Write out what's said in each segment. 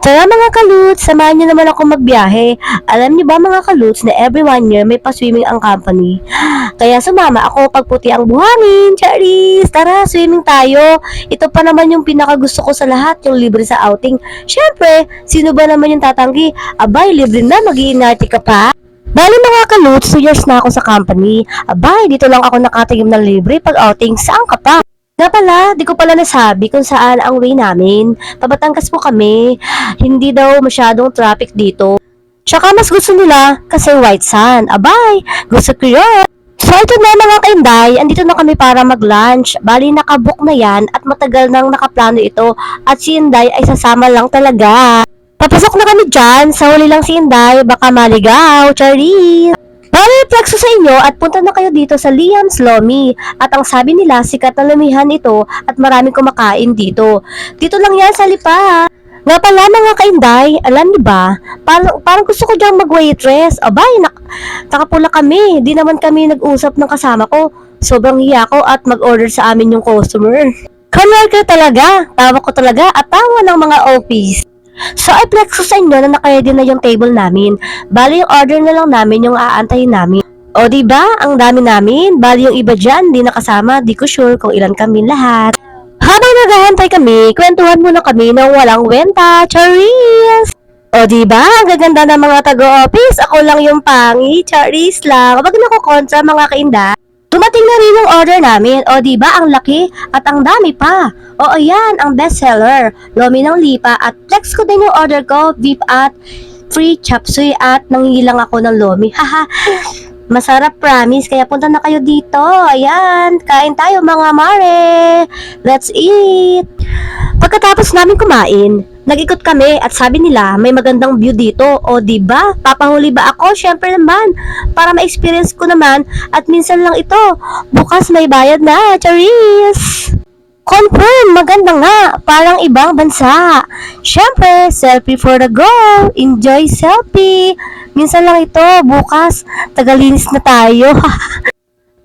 Tara mga kaluts, samahan niyo naman ako magbiyahe. Alam niyo ba mga kaluts na every 1 year may pa-swimming ang company? Kaya sumama ako pagputi ang buhangin. Charis! Tara, swimming tayo. Ito pa naman yung pinakagusto ko sa lahat, yung libre sa outing. Syempre, sino ba naman yung tatanggi? Abay, libre na, mag-iinarte ka pa. Bali mga kaluts, 2 years na ako sa company. Abay, dito lang ako nakatingin ng libre pag outing. Saan ka pa? Nga pala, di ko pala nasabi kung saan ang way namin. Pabatangkas po kami. Hindi daw masyadong traffic dito. Tsaka mas gusto nila kasi white sand. Abay, gusto ko yun. So ito na mga kainday, andito na kami para mag-lunch. Bali nakabook na yan at matagal nang nakaplano ito. At si Inday ay sasama lang talaga. Papasok na kami dyan, sa huli lang si Inday, baka maligaw, charis. Bali, flex ko sa inyo at punta na kayo dito sa Liam's Lomi. At ang sabi nila, sikat na lumihan ito at maraming kumakain dito. Dito lang yan sa Lipa. Nga pala mga kainday, alam niyo ba, parang gusto ko diyang mag-waitress. Abay, nakapula kami. Di naman kami nag-usap ng kasama ko. Sobrang hiya ko at mag-order sa amin yung customer. Conworker talaga, tawa ko talaga at tawa ng mga office. So, i-flex ko sa inyo na naka-ready na yung table namin. Bali, yung order na lang namin yung aantayin namin. O, diba? Ang dami namin. Bali, yung iba dyan, di nakasama. Di ko sure kung ilan kami lahat. Habang naghahantay kami, kwentuhan muna kami ng walang wenta. Charis! O, diba? Ang gaganda ng mga taga-office. Ako lang yung pangi. Charis lang. Wag na ko kontra mga kainda. Dumating na rin yung order namin. O, diba? Ang laki at ang dami pa. O, ayan, ang bestseller. Lomi ng Lipa at flex ko din yung order ko. Beef at free chop suey at nangihilang ako ng lomi. Haha. Masarap promise. Kaya punta na kayo dito. Ayan, kain tayo mga mare. Let's eat. Pagkatapos namin kumain, nag-ikot kami at sabi nila may magandang view dito. O diba? Papahuli ba ako? Syempre naman. Para ma-experience ko naman at minsan lang ito. Bukas may bayad na. Charis! Confirm! Maganda nga! Parang ibang bansa. Syempre, selfie for the go! Enjoy selfie! Minsan lang ito. Bukas, tagalinis na tayo.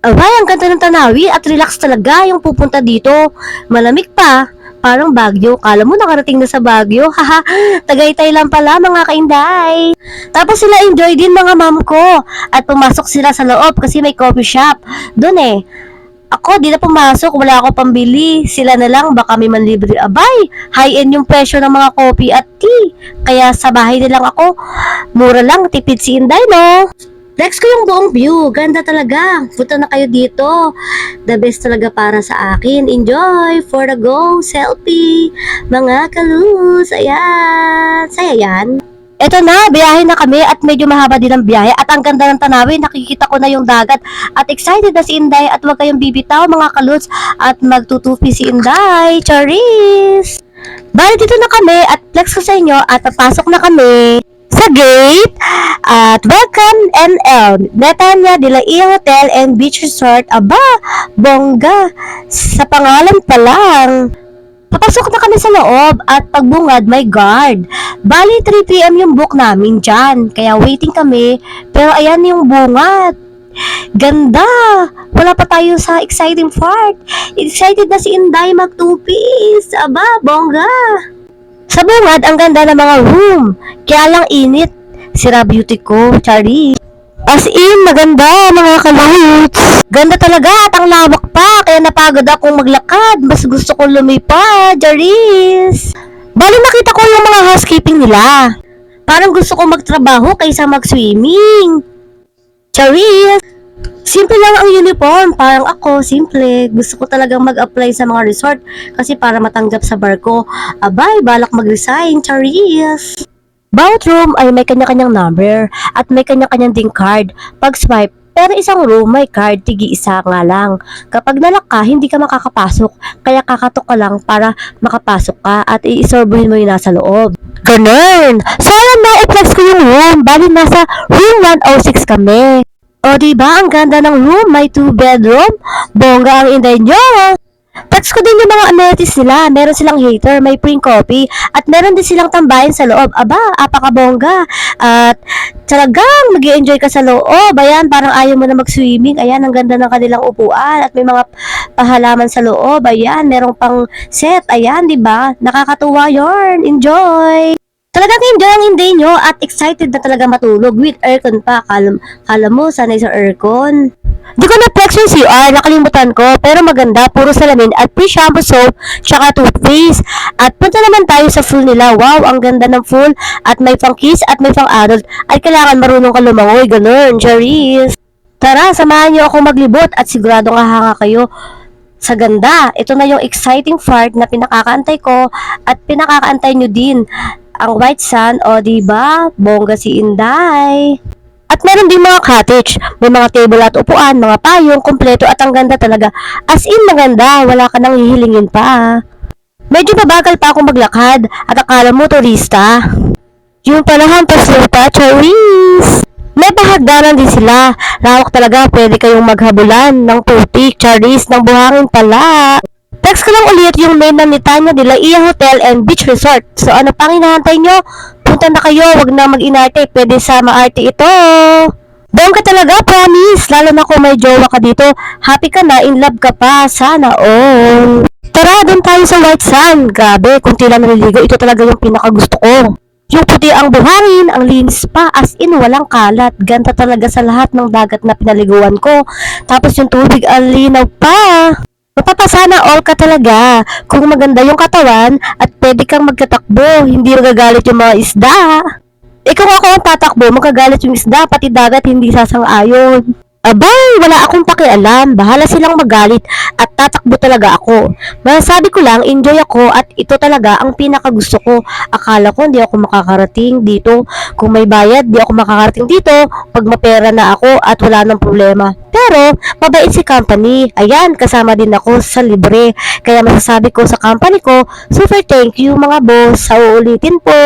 Abay, ang ganda ng Tanawi at relax talaga yung pupunta dito. Malamig pa. Parang Baguio. Kala mo nakarating na sa Baguio. Haha, Tagaytay lang pala mga kainday. Tapos sila enjoy din mga mom ko. At pumasok sila sa loob kasi may coffee shop. Doon eh. Ako, di na pumasok. Wala ako pambili. Sila na lang. Baka may manlibre. Abay, high-end yung presyo ng mga coffee at tea. Kaya sa bahay na lang ako. Mura lang. Tipid si Inday, no? Next ko yung buong view. Ganda talaga. Punta na kayo dito. The best talaga para sa akin. Enjoy. For the go. Selfie. Mga kalus. Ayan. Saya yan. Eto na, biyahe na kami at medyo mahaba din ang biyahe at ang ganda ng tanawin, nakikita ko na yung dagat at excited na si Inday at huwag kayong bibitaw mga kaluts at magtutupi si Inday. Charis! Bali dito na kami at flex ko sa inyo at papasok na kami sa gate at welcome NL Netanya de la Isla Hotel and Beach Resort. Aba, bongga! Sa pangalan pa lang. Papasok na kami sa loob at pagbungad may guard. Bali 3 PM yung book namin dyan. Kaya waiting kami. Pero ayan yung bungad. Ganda! Wala pa tayo sa exciting part. Excited na si Inday mag-2-piece. Aba, bongga! Sa bungad, ang ganda ng mga room. Kaya lang init. Sira beauty ko, Charlie. As in, maganda mga kaluts. Ganda talaga at ang lawak pa. Kaya napagod akong maglakad. Mas gusto ko lumipad. Charis! Bali nakita ko yung mga housekeeping nila. Parang gusto ko magtrabaho kaysa mag-swimming. Charis! Simple lang ang uniform. Parang ako, simple. Gusto ko talagang mag-apply sa mga resort kasi para matanggap sa barko. Abay, balak mag-resign. Charis! Bawat room ay may kanya-kanyang number at may kanya-kanyang ding card. Pag swipe, pero isang room may card, tigi-isa nga lang. Kapag nalak ka, hindi ka makakapasok. Kaya kakatok ka lang para makapasok ka at iisorbuhin mo yung nasa loob. Ganun! So alam na, i-flex ko yung room. Bali nasa room 106 kami. O diba, ang ganda ng room, may 2 bedroom. Bongga ang inday nyo. Flex ko din yung mga amenities nila. Meron silang heater, may print coffee, at meron din silang tambahin sa loob. Aba, apakabongga. At talagang mag-i-enjoy ka sa loob. Ayan, parang ayaw mo na mag-swimming. Ayan, ang ganda ng kanilang upuan. At may mga pahalaman sa loob. Ayan, merong pang set. Ayan, di ba? Nakakatuwa yarn. Enjoy! Talagang enjoy ang hindi nyo at excited na talaga matulog with aircon pa. Kala mo, sanay sa aircon. Di ko na-flex yung CR, nakalimutan ko, pero maganda, puro salamin at free shampoo soap, tsaka toothpaste. At punta naman tayo sa full nila. Wow, ang ganda ng full at may pang kids at may pang adult. Ay kailangan marunong ka lumangoy, ganun, Charis. Tara, samahan niyo ako maglibot at siguradong hahanga kayo sa ganda. Ito na yung exciting part na pinakakaantay ko at pinakakaantay nyo din. Ang White Sand, o diba? Bongga si Inday. At meron din mga cottage. May mga table at upuan, mga payong, kompleto at ang ganda talaga. As in, maganda. Wala ka nang hihilingin pa. Medyo mabagal pa ako maglakad at akala mo turista. Yung pala hampas lupa, Charis. May bahagdanan din sila. Lawak talaga, pwede kayong maghabulan ng putik, Charis, ng buhangin pala. Text ko lang ulit yung name ng Nitanya de la Ia Hotel and Beach Resort. So ano pang hinahantay nyo? Punta na kayo, wag na mag-inarte. Pwede sa maarte ito. Doon ka talaga, promise. Lalo na kung may jowa ka dito. Happy ka na, in love ka pa. Sana all. Tara, doon tayo sa White Sand. Grabe, kung tila naliligo, ito talaga yung pinakagusto ko. Yung puti ang buhangin, ang linis pa, as in walang kalat. Ganda talaga sa lahat ng dagat na pinaliguan ko. Tapos yung tubig, ang linaw pa. Mapapasana all ka talaga kung maganda yung katawan at pwede kang magtatakbo, hindi magagalit yung mga isda. Ikaw ako ang tatakbo, magagalit yung isda, pati dagat hindi sasang-ayon. Abay, wala akong pakialam, bahala silang magalit at tatakbo talaga ako. Masasabi ko lang, enjoy ako at ito talaga ang pinakagusto ko. Akala ko hindi ako makakarating dito. Kung may bayad, di ako makakarating dito pag mapera na ako at wala nang problema. Pero, mabait si company. Ayan, kasama din ako sa libre. Kaya masasabi ko sa company ko, super thank you mga boss. Sa uulitin po.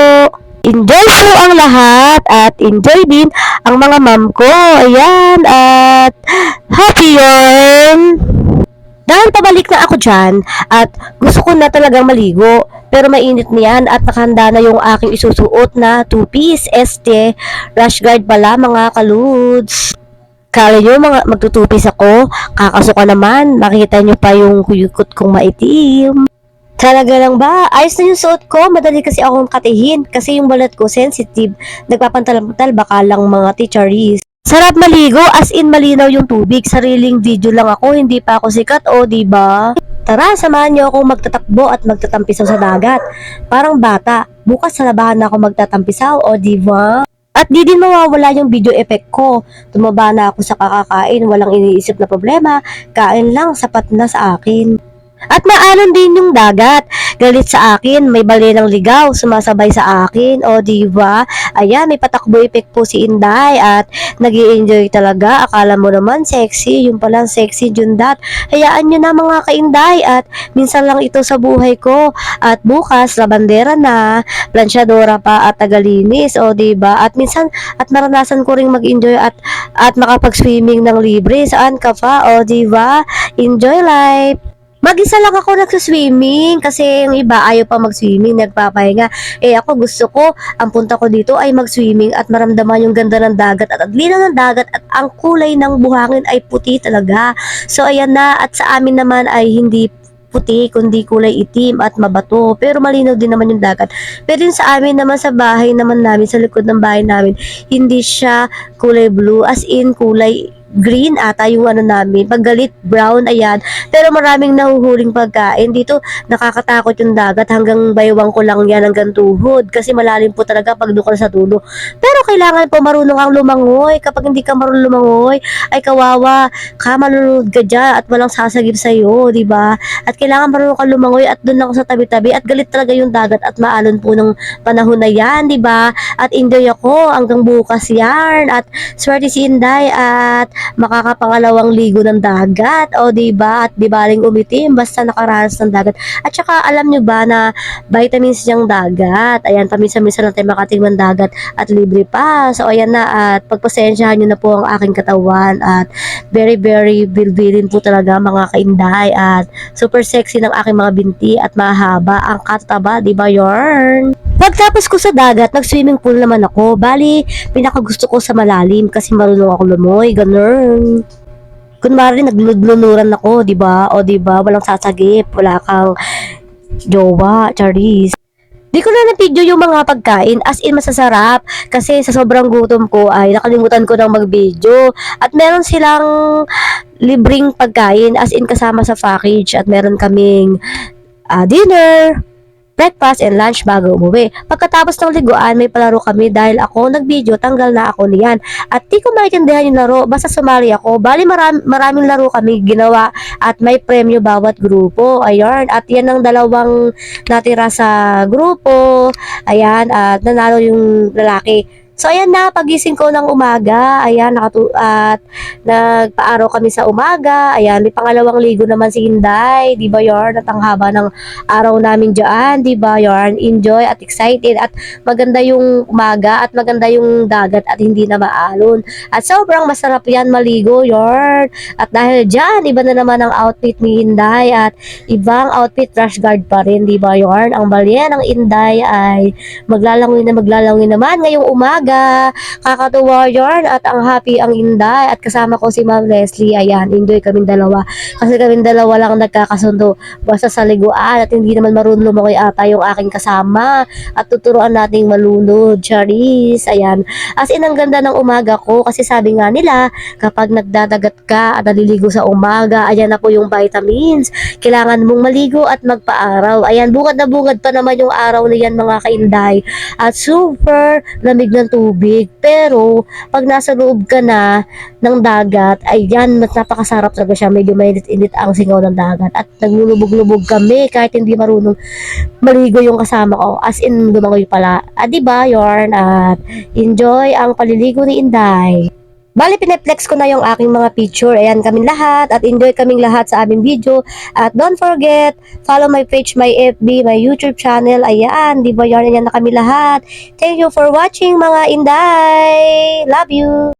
Enjoy po ang lahat at enjoy din ang mga ma'am ko. Ayan, at happy yun! Dahil pabalik na ako dyan at gusto ko na talagang maligo pero mainit niyan at nakahanda na yung aking isusuot na two-piece este rash guard pala mga kaludes. Kala nyo mga magtutupis ako, kakasuka naman, nakita nyo pa yung kuyukot kong maitim. Talaga lang ba? Ayos na yung suot ko. Madali kasi akong katihin. Kasi yung balat ko sensitive. Nagpapantal-pantal baka lang mga teacheries. Sarap maligo as in malinaw yung tubig. Sariling video lang ako. Hindi pa ako sikat o diba? Tara, samahan niyo ako magtatakbo at magtatampisaw sa dagat. Parang bata. Bukas sa labahan na ako magtatampisaw o diba? At di din mawawala yung video effect ko. Tumaba na ako sa kakakain. Walang iniisip na problema. Kain lang, sapat na sa akin. At maalon din yung dagat. Galit sa akin, may balenang ligaw, sumasabay sa akin, o diba? Ayan, may patakbo effect po si Inday at nag-i-enjoy talaga. Akala mo naman sexy, yung palang sexy jundat. Hayaan nyo na mga ka-Inday at minsan lang ito sa buhay ko. At bukas, labandera na, plansyadora pa at tagalinis, o diba? At minsan, at maranasan ko ring mag-enjoy at makapag-swimming ng libre. Saan ka pa, o diba? Enjoy life! Mag-isa lang ako nagsuswimming kasi yung iba ayaw pa mag-swimming, nagpapahinga. Ako gusto ko, ang punta ko dito ay mag-swimming at maramdaman yung ganda ng dagat at linaw ng dagat at ang kulay ng buhangin ay puti talaga. So ayan na, at sa amin naman ay hindi puti kundi kulay itim at mabato, pero malinaw din naman yung dagat. Pero yun sa amin naman sa bahay naman namin, sa likod ng bahay namin, hindi siya kulay blue, as in kulay green ata yung ano namin, paggalit brown, ayan. Pero maraming nahuhuling pagkain dito. Nakakatakot yung dagat, hanggang baywang ko lang yan hanggang tuhod kasi malalim po talaga pag doon ka sa dulo. Pero kailangan po marunong kang lumangoy. Kapag hindi ka marunong lumangoy ay kawawa ka, malulunod ka dyan at walang sasagip sa'yo, diba? At kailangan marunong kang lumangoy at doon ako sa tabi-tabi at galit talaga yung dagat at maalon po ng panahon na yan, diba? At enjoy ako hanggang bukas yan at swerte si Inday at makakapangalawang ligo ng dagat, o diba? At di baling umitim basta nakaranas ng dagat. At saka alam nyo ba na vitamins niyang dagat, ayan, paminsan-minsan lang tayo makatingin ng dagat at libre pa. So ayan na, at pagpasensyahan nyo na po ang aking katawan at very very bilbilin po talaga mga ka-Inday at super sexy ng aking mga binti at mahaba ang kataba, diba yarn? Pagtapos ko sa dagat, nag-swimming pool naman ako. Bali, pinakagusto ko sa malalim kasi marunong ako lumoy, ganun. Kunwari, naglulunuran ako, diba? O diba, walang sasagip, wala kang jowa, Charis. Di ko na na-video yung mga pagkain, as in masasarap. Kasi sa sobrang gutom ko ay nakalimutan ko ng mag-video. At meron silang libreng pagkain, as in kasama sa package. At meron kaming dinner, breakfast, and lunch bago umuwi. Pagkatapos ng liguan, may palaro kami dahil ako nag-video, tanggal na ako niyan. At di ko maintindihan yung laro, basta sumali ako. Bali maraming laro kami ginawa at may premyo bawat grupo. Ayan, at yan ang dalawang natira sa grupo. Ayan, at nanalo yung lalaki. So, ayan na, pagising ko ng umaga, ayan, at nagpaaraw kami sa umaga, ayan, may pangalawang ligo naman si Inday, di ba yarn, at ang haba ng araw namin dyan, di ba yarn, enjoy at excited, at maganda yung umaga, at maganda yung dagat, at hindi na maalon, at sobrang masarap yan maligo, yarn, at dahil dyan, iba na naman ang outfit ni Inday, at ibang outfit, rash guard pa rin, di ba yarn, ang balya ng Inday ay maglalangin naman ngayong umaga, kakatuwa yarn, at ang happy ang Inday, at kasama ko si Ma'am Leslie, ayan, enjoy kaming dalawa, kasi kaming dalawa lang nagkakasundo, basta sa liguan, at hindi naman marunong lumangoy ata yung aking kasama, at tuturuan nating malunod, Charis, ayan, as in ang ganda ng umaga ko, kasi sabi nga nila, kapag nagdadagat ka at naliligo sa umaga, ayan na po yung vitamins, kailangan mong maligo at magpaaraw, ayan, bungad na bungad pa naman yung araw niyan mga kainday, at super lamig ng tubig. Pero, pag nasa loob ka na ng dagat, ay yan, mas napakasarap talaga siya. Medyo mainit-init ang singaw ng dagat. At naglulubog-lubog kami kahit hindi marunong maligo yung kasama ko. As in, lumangoy pala. At diba, yarn? At enjoy ang paliligo ni Inday. Bali, pineplex ko na yung aking mga picture. Ayan, kaming lahat. At enjoy kaming lahat sa aming video. At don't forget, follow my page, my FB, my YouTube channel. Ayan, di ba yarn? Ayan na kami lahat. Thank you for watching mga Inday. Love you.